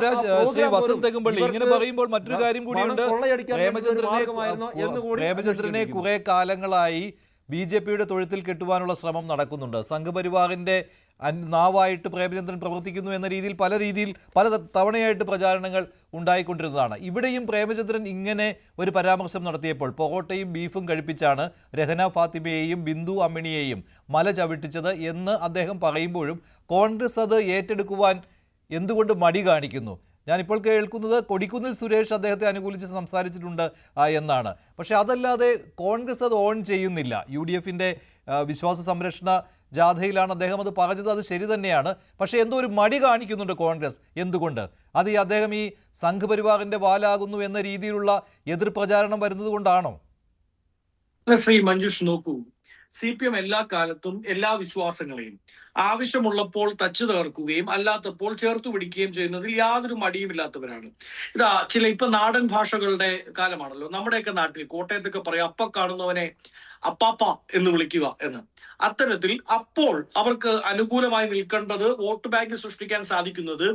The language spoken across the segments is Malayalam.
ശ്രീ പ്രോഗ്രാം പോലും വസന്ത് തെങ്ങുംപള്ളി ഇങ്ങനെ ഇവർക്ക് പറയുമ്പോൾ മറ്റൊരു കാര്യം കൂടിയുണ്ട്. കൊള്ളയടിക്കാൻ വേണ്ടിയുള്ള ഒരു മാർഗമായിരുന്നു എന്ന് കൂടി പ്രേമചന്ദ്രനെ കുറെ കാലങ്ങളായി BJP-യുടെ തൊഴുത്തിൽ കെട്ടുവാനുള്ള ശ്രമം നടക്കുന്നുണ്ട്. സംഘപരിവാറിന്റെ നാവായിട്ട് പ്രേമചന്ദ്രൻ പ്രവർത്തിക്കുന്നു എന്ന രീതിയിൽ പല തവണയായിട്ട് പ്രചാരണങ്ങൾ ഉണ്ടായിക്കൊണ്ടിരുന്നതാണ്. ഇവിടെയും പ്രേമചന്ദ്രൻ ഇങ്ങനെ ഒരു പരാമർശം നടത്തിയപ്പോൾ പൊറോട്ടയും ബീഫും കഴിപ്പിച്ചാണ് രഹന ഫാത്തിമയെയും ബിന്ദു അമ്മിണിയെയും മല ചവിട്ടിച്ചത് എന്ന് അദ്ദേഹം പറയുമ്പോഴും കോൺഗ്രസ് അത് ഏറ്റെടുക്കുവാൻ എന്തുകൊണ്ട് മടി കാണിക്കുന്നു? ഞാനിപ്പോൾ കേൾക്കുന്നത് കൊടിക്കുന്നിൽ സുരേഷ് അദ്ദേഹത്തെ അനുകൂലിച്ച് സംസാരിച്ചിട്ടുണ്ട് എന്നാണ്. പക്ഷേ അതല്ലാതെ കോൺഗ്രസ് അത് ഓൺ ചെയ്യുന്നില്ല. UDF-ന്റെ വിശ്വാസ സംരക്ഷണ ജാഥയിലാണ് അദ്ദേഹം അത് പറഞ്ഞത്. അത് ശരി തന്നെയാണ്. പക്ഷേ എന്തോ ഒരു മടി കാണിക്കുന്നുണ്ട് കോൺഗ്രസ്. എന്തുകൊണ്ട്? അത് അദ്ദേഹം ഈ സംഘപരിവാറിന്റെ വാലാകുന്നു എന്ന രീതിയിലുള്ള എതിർപ്രചാരണം വരുന്നത് കൊണ്ടാണോ? ശ്രീ മഞ്ജുഷ്, നോക്കൂ, CPM എല്ലാ കാലത്തും എല്ലാ വിശ്വാസങ്ങളെയും ആവശ്യമുള്ളപ്പോൾ തച്ചു തകർക്കുകയും അല്ലാത്തപ്പോൾ ചേർത്തു പിടിക്കുകയും ചെയ്യുന്നതിൽ യാതൊരു മടിയുമില്ലാത്തവരാണ്. ഇപ്പൊ നാടൻ ഭാഷകളുടെ കാലമാണല്ലോ. നമ്മുടെയൊക്കെ നാട്ടിൽ കോട്ടയത്തൊക്കെ പറയാം, അപ്പ കാണുന്നവനെ അപ്പാപ്പ എന്ന് വിളിക്കുക എന്ന്. അത്തരത്തിൽ അപ്പോൾ അവർക്ക് അനുകൂലമായി നിൽക്കേണ്ടത്, വോട്ട് ബാങ്ക് സൃഷ്ടിക്കാൻ സാധിക്കുന്നത്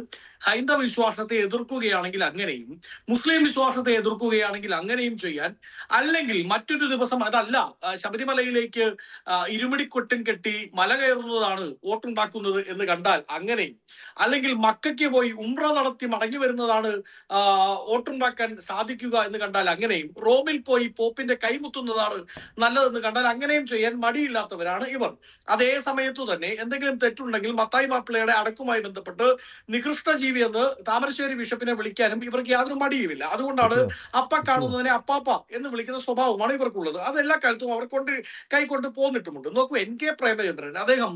ഹൈന്ദവ വിശ്വാസത്തെ എതിർക്കുകയാണെങ്കിൽ അങ്ങനെയും, മുസ്ലിം വിശ്വാസത്തെ എതിർക്കുകയാണെങ്കിൽ അങ്ങനെയും ചെയ്യാൻ, അല്ലെങ്കിൽ മറ്റൊരു ദിവസം അതല്ല ശബരിമലയിലേക്ക് ഇരുമിടിക്കൊട്ടും കെട്ടി മല കയറുന്നതാണ് വോട്ടുണ്ടാക്കുന്നത് എന്ന് കണ്ടാൽ അങ്ങനെയും, അല്ലെങ്കിൽ മക്കയ്ക്ക് പോയി ഉംറ നടത്തി മടങ്ങി വരുന്നതാണ് വോട്ടുണ്ടാക്കാൻ സാധിക്കുക എന്ന് കണ്ടാൽ അങ്ങനെയും, റോമിൽ പോയി പോപ്പിന്റെ കൈമുത്തുന്നതാണ് നല്ലതെന്ന് കണ്ടാൽ അങ്ങനെയും ചെയ്യാൻ മടിയില്ലാത്തവരാണ് ഇവർ. അതേ സമയത്തു തന്നെ എന്തെങ്കിലും തെറ്റുണ്ടെങ്കിൽ മത്തായി മാപ്പിളയുടെ അടക്കവുമായി ബന്ധപ്പെട്ട് നികൃഷ്ട ജീവി എന്ന് താമരശ്ശേരി ബിഷപ്പിനെ വിളിക്കാനും ഇവർക്ക് യാതൊരു മടിയുമില്ല. അതുകൊണ്ടാണ് അപ്പ കാണുന്നതിനെ അപ്പാപ്പ എന്ന് വിളിക്കുന്ന സ്വഭാവമാണ് ഇവർക്കുള്ളത്. അതെല്ലാ കാലത്തും അവർ കൈക്കൊണ്ട് പോന്നിട്ടുമുണ്ട്. നോക്കൂ, NK പ്രേമചന്ദ്രൻ അദ്ദേഹം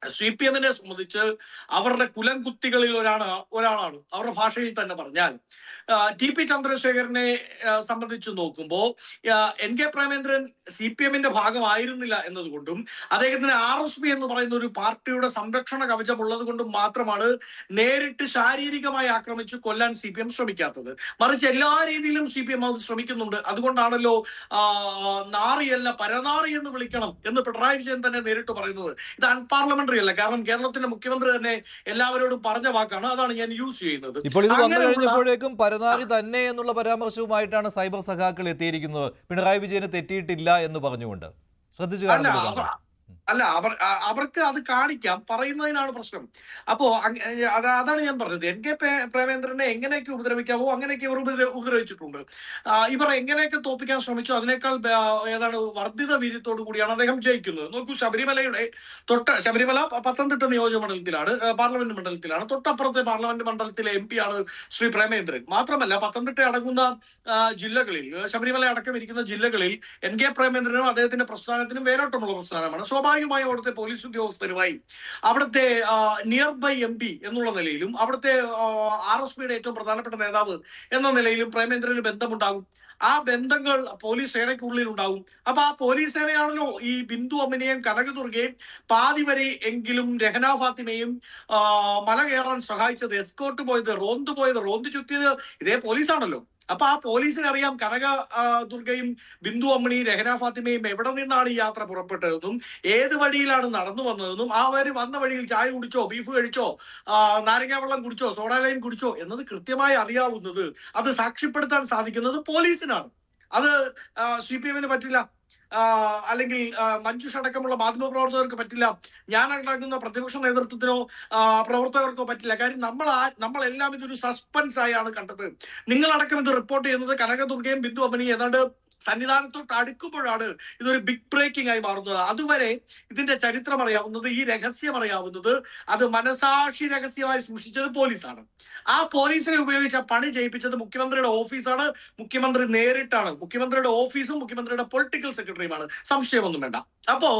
CPM-നെ സംബന്ധിച്ച് അവരുടെ കുലംകുത്തികളിൽ ഒരാളാണ്. അവരുടെ ഭാഷയിൽ തന്നെ പറഞ്ഞാൽ TP ചന്ദ്രശേഖരനെ സംബന്ധിച്ച് നോക്കുമ്പോൾ NK പ്രേമേന്ദ്രൻ CPM-ന്റെ ഭാഗമായിരുന്നില്ല എന്നതുകൊണ്ടും അദ്ദേഹത്തിന് RSP എന്ന് പറയുന്ന ഒരു പാർട്ടിയുടെ സംരക്ഷണ കവചമുള്ളത് കൊണ്ടും മാത്രമാണ് നേരിട്ട് ശാരീരികമായി ആക്രമിച്ച് കൊല്ലാൻ CPM ശ്രമിക്കാത്തത്. മറിച്ച് എല്ലാ രീതിയിലും CPM അത് ശ്രമിക്കുന്നുണ്ട്. അതുകൊണ്ടാണല്ലോ നാറിയല്ല പരനാറി എന്ന് വിളിക്കണം എന്ന് പിണറായി വിജയൻ തന്നെ നേരിട്ട് പറയുന്നത്. ഇത് അൺപാർലമെന്റ് അല്ല, കാരണം കേരളത്തിന്റെ മുഖ്യമന്ത്രി തന്നെ എല്ലാവരോടും പറഞ്ഞ വാക്കാണ്. അതാണ് ഞാൻ യൂസ് ചെയ്യുന്നത്. ഇപ്പോൾ ഇത് വന്നു കഴിഞ്ഞപ്പോഴേക്കും പരനാറി തന്നെ എന്നുള്ള പരാമർശവുമായിട്ടാണ് സൈബർ സഖാക്കൾ എത്തിയിരിക്കുന്നത്. പിണറായി വിജയന് തെറ്റിയിട്ടില്ല എന്ന് പറഞ്ഞുകൊണ്ട് ശ്രദ്ധിച്ചു. അല്ല, അവർക്ക് അത് കാണിക്കാം, പറയുന്നതിനാണ് പ്രശ്നം. അപ്പോ അതാണ് ഞാൻ പറഞ്ഞത്. NK പ്രേമേന്ദ്രനെ എങ്ങനെയൊക്കെ ഉപദ്രവിക്കാവോ അങ്ങനെയൊക്കെ ഇവർ ഉപദ്രവിച്ചിട്ടുണ്ട്. ഇവർ എങ്ങനെയൊക്കെ തോപ്പിക്കാൻ ശ്രമിച്ചു അതിനേക്കാൾ വർദ്ധിത വീര്യത്തോടു കൂടിയാണ് അദ്ദേഹം ജയിക്കുന്നത്. നോക്കൂ, ശബരിമല പത്തനംതിട്ട നിയോജക മണ്ഡലത്തിലാണ്, പാർലമെന്റ് മണ്ഡലത്തിലാണ്. തൊട്ടപ്പുറത്തെ പാർലമെന്റ് മണ്ഡലത്തിലെ MP ആണ് ശ്രീ പ്രേമേന്ദ്രൻ. മാത്രമല്ല പത്തനംതിട്ട അടങ്ങുന്ന ജില്ലകളിൽ, ശബരിമല അടക്കം ഇരിക്കുന്ന ജില്ലകളിൽ NK പ്രേമേന്ദ്രനും അദ്ദേഹത്തിന്റെ പ്രസ്ഥാനത്തിനും വേരോട്ടമുള്ള പ്രസ്ഥാനമാണ്. സ്വാഭാവികമായി അവിടുത്തെ പോലീസ് ഉദ്യോഗസ്ഥരുമായി, അവിടുത്തെ നിയർ ബൈ MP എന്നുള്ള നിലയിലും, അവിടുത്തെ RSPയുടെ ഏറ്റവും പ്രധാനപ്പെട്ട നേതാവ് എന്ന നിലയിലും പ്രേമേന്ദ്രന് ബന്ധമുണ്ടാകും. ആ ബന്ധങ്ങൾ പോലീസ് സേനയ്ക്കുള്ളിൽ ഉണ്ടാവും. അപ്പൊ ആ പോലീസ് സേനയാണല്ലോ ഈ ബിന്ദു അമ്മിനെയും കനകദുർഗയും പാതി വരെ എങ്കിലും രഹന ഫാത്തിമയും മല കയറാൻ സഹായിച്ചത്, എസ്കോർട്ട് പോയത്, റോന്ത് ചുറ്റിയത് ഇതേ പോലീസാണല്ലോ. അപ്പൊ ആ പോലീസിന് അറിയാം കനക ദുർഗയും ബിന്ദു അമ്മിണിയും രഹന ഫാത്തിമയും എവിടെ നിന്നാണ് ഈ യാത്ര പുറപ്പെട്ടതെന്നും ഏത് വഴിയിലാണ് നടന്നു വന്നതെന്നും അവർ വന്ന വഴിയിൽ ചായ കുടിച്ചോ, ബീഫ് കഴിച്ചോ, നാരങ്ങ വെള്ളം കുടിച്ചോ, സോഡാ ലൈം കുടിച്ചോ എന്നത് കൃത്യമായി അറിയാവുന്നത്, അത് സാക്ഷ്യപ്പെടുത്താൻ സാധിക്കുന്നത് പോലീസിനാണ്. അത് CPM-ന് പറ്റില്ല, അല്ലെങ്കിൽ മഞ്ജുഷ് അടക്കമുള്ള മാധ്യമപ്രവർത്തകർക്ക് പറ്റില്ല, ഞാൻ അടങ്ങുന്ന പ്രതിപക്ഷ നേതൃത്വത്തിനോ പ്രവർത്തകർക്കോ പറ്റില്ല. കാര്യം നമ്മളെല്ലാം ഇതൊരു സസ്പെൻസ് ആയാണ് കണ്ടത്. നിങ്ങളടക്കം ഇത് റിപ്പോർട്ട് ചെയ്യുന്നത് കനകദുർഗയും ബിന്ദു അമ്മിനിയും ഏതാണ്ട് സന്നിധാനത്തോട്ട് അടുക്കുമ്പോഴാണ് ഇതൊരു ബിഗ് ബ്രേക്കിംഗ് ആയി മാറുന്നത്. അതുവരെ ഇതിന്റെ ചരിത്രം അറിയാവുന്നത്, ഈ രഹസ്യം അറിയാവുന്നത്, അത് മനസാക്ഷി രഹസ്യമായി സൂക്ഷിച്ചത് പോലീസാണ്. ആ പോലീസിനെ ഉപയോഗിച്ച പണി ചെയ്യിപ്പിച്ചത് മുഖ്യമന്ത്രിയുടെ ഓഫീസാണ്. മുഖ്യമന്ത്രി നേരിട്ടാണ്, മുഖ്യമന്ത്രിയുടെ ഓഫീസും മുഖ്യമന്ത്രിയുടെ പൊളിറ്റിക്കൽ സെക്രട്ടറിയുമാണ്, സംശയമൊന്നും വേണ്ട. അപ്പോ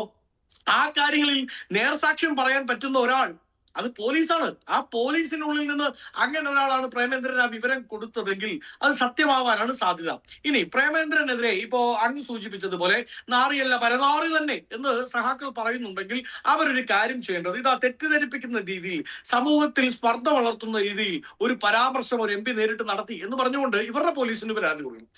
ആ കാര്യങ്ങളിൽ നേർസാക്ഷ്യം പറയാൻ പറ്റുന്ന ഒരാൾ അത് പോലീസാണ്. ആ പോലീസിനുള്ളിൽ നിന്ന് അങ്ങനെ ഒരാളാണ് പ്രേമേന്ദ്രൻ ആ വിവരം കൊടുത്തതെങ്കിൽ അത് സത്യമാവാനാണ് സാധ്യത. ഇനി പ്രേമേന്ദ്രനെതിരെ ഇപ്പോ അങ്ങ് സൂചിപ്പിച്ചതുപോലെ നാറിയല്ല പരനാറി തന്നെ എന്ന് സഹാക്കൾ പറയുന്നുണ്ടെങ്കിൽ അവരൊരു കാര്യം ചെയ്യേണ്ടത്, ഇതാ തെറ്റിദ്ധരിപ്പിക്കുന്ന രീതിയിൽ, സമൂഹത്തിൽ സ്പർദ്ധ വളർത്തുന്ന രീതിയിൽ ഒരു പരാമർശം ഒരു MP നേരിട്ട് നടത്തി എന്ന് പറഞ്ഞുകൊണ്ട് ഇവരുടെ പോലീസിന് പരാതി കൊടുക്കണം.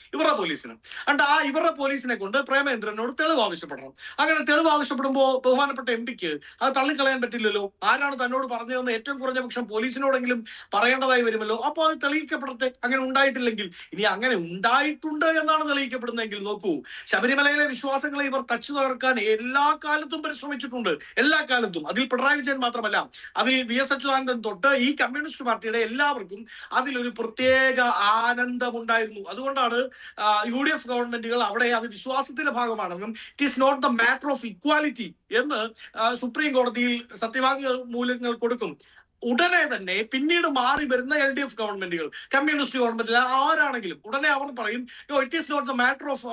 ഇവരുടെ പോലീസിനെ കൊണ്ട് പ്രേമേന്ദ്രനോട് തെളിവ് ആവശ്യപ്പെടണം. അങ്ങനെ തെളിവ് ആവശ്യപ്പെടുമ്പോൾ ബഹുമാനപ്പെട്ട MP-ക്ക് അത് തള്ളിക്കളയാൻ പറ്റില്ലല്ലോ. ആരാണ് തന്നോട് പറഞ്ഞതെന്ന് ഏറ്റവും കുറഞ്ഞ പക്ഷം പോലീസിനോടെങ്കിലും പറയേണ്ടതായി വരുമല്ലോ. അപ്പോൾ അത് തെളിയിക്കപ്പെടട്ടെ. അങ്ങനെ ഉണ്ടായിട്ടില്ലെങ്കിൽ, ഇനി അങ്ങനെ ഉണ്ടായിട്ടുണ്ട് എന്നാണ് തെളിയിക്കപ്പെടുന്നതെങ്കിൽ നോക്കൂ, ശബരിമലയിലെ വിശ്വാസങ്ങളെ ഇവർ തച്ചു തകർക്കാൻ എല്ലാ കാലത്തും പരിശ്രമിച്ചിട്ടുണ്ട്. എല്ലാ കാലത്തും. അതിൽ പിണറായി വിജയൻ മാത്രമല്ല, അതിൽ VS അച്യുതാനന്ദൻ തൊട്ട് ഈ കമ്മ്യൂണിസ്റ്റ് പാർട്ടിയുടെ എല്ലാവർക്കും അതിലൊരു പ്രത്യേക ആനന്ദമുണ്ടായിരുന്നു. അതുകൊണ്ടാണ് UDF ഗവൺമെന്റുകൾ അവിടെ അത് വിശ്വാസത്തിന്റെ ഭാഗമാണെന്നും it is not the matter of equality എന്ന് സുപ്രീം കോടതിയിൽ സത്യവാങ്മൂലങ്ങൾ കൊടുക്കും. ഉടനെ തന്നെ പിന്നീട് മാറി വരുന്ന LDF ഗവൺമെന്റുകൾ, കമ്മ്യൂണിസ്റ്റ് ഗവൺമെന്റ് ആരാണെങ്കിലും ഉടനെ അവർ പറയും, it is not the matter of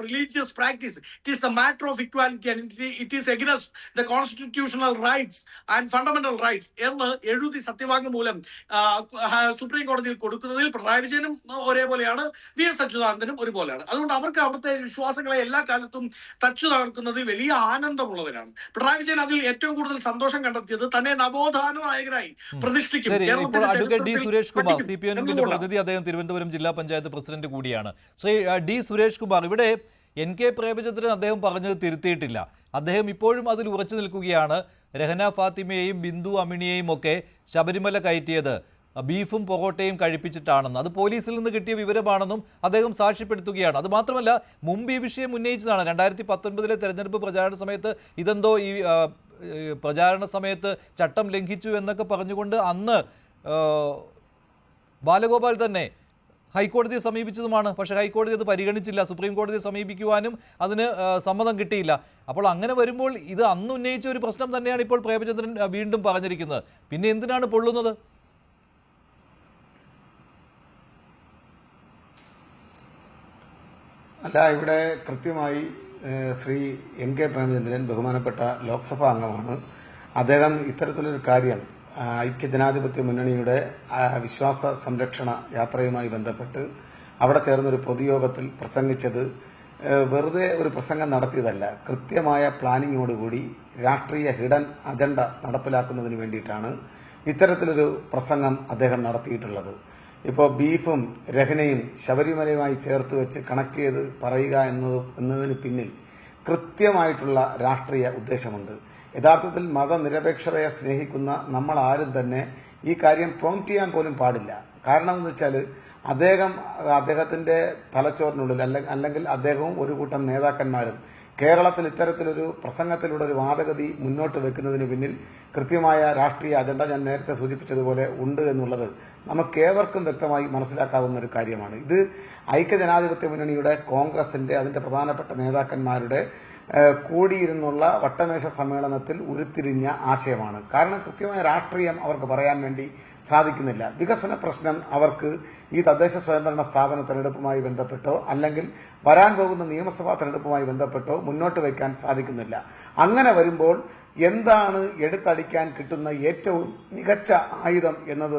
religious practice, it is the matter of equality and it is against the constitutional rights and fundamental rights എന്ന് എഴുതി സത്യവാങ്മൂലം സുപ്രീം കോടതിയിൽ കൊടുക്കുന്നതിൽ പിണറായി വിജയനും ഒരേപോലെയാണ്, VS അച്യുതാനന്ദനും ഒരുപോലെയാണ്. അതുകൊണ്ട് അവർക്ക് അവിടുത്തെ വിശ്വാസങ്ങളെ എല്ലാ കാലത്തും തച്ചു തകർക്കുന്നതിൽ വലിയ ആനന്ദമുള്ളവരാണ്. പിണറായി വിജയൻ അതിൽ ഏറ്റവും കൂടുതൽ സന്തോഷം കണ്ടെത്തിയത് തന്നെ നവോത്ഥാന നായകനായി പ്രതിഷ്ഠിക്കും. ഇപ്പോൾ അഡ്വക്കേറ്റ് D. സുരേഷ് കുമാർ, CPM-ന്റെ പ്രതിനിധി, അദ്ദേഹം തിരുവനന്തപുരം ജില്ലാ പഞ്ചായത്ത് പ്രസിഡന്റ് കൂടിയാണ്. ശ്രീ D. സുരേഷ് കുമാർ, ഇവിടെ NK പ്രേമചന്ദ്രൻ അദ്ദേഹം പറഞ്ഞത് തിരുത്തിയിട്ടില്ല. അദ്ദേഹം ഇപ്പോഴും അതിൽ ഉറച്ചു നിൽക്കുകയാണ്. രഹന ഫാത്തിമയെയും ബിന്ദു അമിണിയെയും ഒക്കെ ശബരിമല കയറ്റിയത് ബീഫും പൊറോട്ടയും കഴിപ്പിച്ചിട്ടാണെന്ന്, അത് പോലീസിൽ നിന്ന് കിട്ടിയ വിവരമാണെന്നും അദ്ദേഹം സാക്ഷ്യപ്പെടുത്തുകയാണ്. അത് മാത്രമല്ല, മുമ്പ് ഈ വിഷയം ഉന്നയിച്ചതാണ്. 2019 തെരഞ്ഞെടുപ്പ് പ്രചാരണ സമയത്ത് ഇതെന്തോ ഈ പ്രചാരണ സമയത്ത് ചട്ടം ലംഘിച്ചു എന്നൊക്കെ പറഞ്ഞുകൊണ്ട് അന്ന് ബാലഗോപാൽ തന്നെ ഹൈക്കോടതിയെ സമീപിച്ചതുമാണ്. പക്ഷേ ഹൈക്കോടതി അത് പരിഗണിച്ചില്ല. സുപ്രീം കോടതിയെ സമീപിക്കുവാനും അതിന് സമ്മതം കിട്ടിയില്ല. അപ്പോൾ അങ്ങനെ വരുമ്പോൾ ഇത് അന്ന് ഉന്നയിച്ച ഒരു പ്രശ്നം തന്നെയാണ് ഇപ്പോൾ പ്രേമചന്ദ്രൻ വീണ്ടും പറഞ്ഞിരിക്കുന്നത്. പിന്നെ എന്തിനാണ് പൊള്ളുന്നത്? അല്ല, ഇവിടെ കൃത്യമായി ശ്രീ NK പ്രേമചന്ദ്രൻ ബഹുമാനപ്പെട്ട ലോക്സഭാ അംഗമാണ്. അദ്ദേഹം ഇത്തരത്തിലൊരു കാര്യം ഐക്യജനാധിപത്യ മുന്നണിയുടെ വിശ്വാസ സംരക്ഷണ യാത്രയുമായി ബന്ധപ്പെട്ട് അവിടെ ചേർന്നൊരു പൊതുയോഗത്തിൽ പ്രസംഗിച്ചത് വെറുതെ ഒരു പ്രസംഗം നടത്തിയതല്ല. കൃത്യമായ പ്ലാനിങ്ങോടുകൂടി രാഷ്ട്രീയ ഹിഡൻ അജണ്ട നടപ്പിലാക്കുന്നതിന് വേണ്ടിയിട്ടാണ് ഇത്തരത്തിലൊരു പ്രസംഗം അദ്ദേഹം നടത്തിയിട്ടുള്ളത്. ഇപ്പോൾ ബീഫും രഹനയും ശബരിമലയുമായി ചേർത്ത് വെച്ച് കണക്ട് ചെയ്ത് പറയുക എന്നതിന് പിന്നിൽ കൃത്യമായിട്ടുള്ള രാഷ്ട്രീയ ഉദ്ദേശമുണ്ട്. യഥാർത്ഥത്തിൽ മതനിരപേക്ഷതയെ സ്നേഹിക്കുന്ന നമ്മൾ ആരും തന്നെ ഈ കാര്യം പ്രോംപ്റ്റ് ചെയ്യാൻ പോലും പാടില്ല. കാരണം എന്ന് വെച്ചാൽ അദ്ദേഹത്തിന്റെ തലച്ചോറിനുള്ളിൽ അല്ലെങ്കിൽ അദ്ദേഹവും ഒരു കൂട്ടം നേതാക്കന്മാരും കേരളത്തിൽ ഇത്തരത്തിലൊരു പ്രസംഗത്തിലൂടെ ഒരു വാദഗതി മുന്നോട്ട് വെക്കുന്നതിന് പിന്നിൽ കൃത്യമായ രാഷ്ട്രീയ അജണ്ട ഞാൻ നേരത്തെ സൂചിപ്പിച്ചതുപോലെ ഉണ്ട് എന്നുള്ളത് നമുക്കേവർക്കും വ്യക്തമായി മനസ്സിലാക്കാവുന്ന ഒരു കാര്യമാണ്. ഇത് ഐക്യജനാധിപത്യ മുന്നണിയുടെ, കോൺഗ്രസിന്റെ, അതിന്റെ പ്രധാനപ്പെട്ട നേതാക്കന്മാരുടെ കൂടിയിരുന്നുള്ള വട്ടമേശ സമ്മേളനത്തിൽ ഉരുത്തിരിഞ്ഞ ആശയമാണ്. കാരണം കൃത്യമായ രാഷ്ട്രീയം അവർക്ക് പറയാൻ വേണ്ടി സാധിക്കുന്നില്ല. വികസന പ്രശ്നം അവർക്ക് ഈ തദ്ദേശ സ്വയംഭരണ സ്ഥാപന തെരഞ്ഞെടുപ്പുമായി ബന്ധപ്പെട്ടോ അല്ലെങ്കിൽ വരാൻ പോകുന്ന നിയമസഭാ തെരഞ്ഞെടുപ്പുമായി ബന്ധപ്പെട്ടോ മുന്നോട്ട് വയ്ക്കാൻ സാധിക്കുന്നില്ല. അങ്ങനെ വരുമ്പോൾ എന്താണ് എടുത്തടിക്കാൻ കിട്ടുന്ന ഏറ്റവും മികച്ച ആയുധം എന്നത്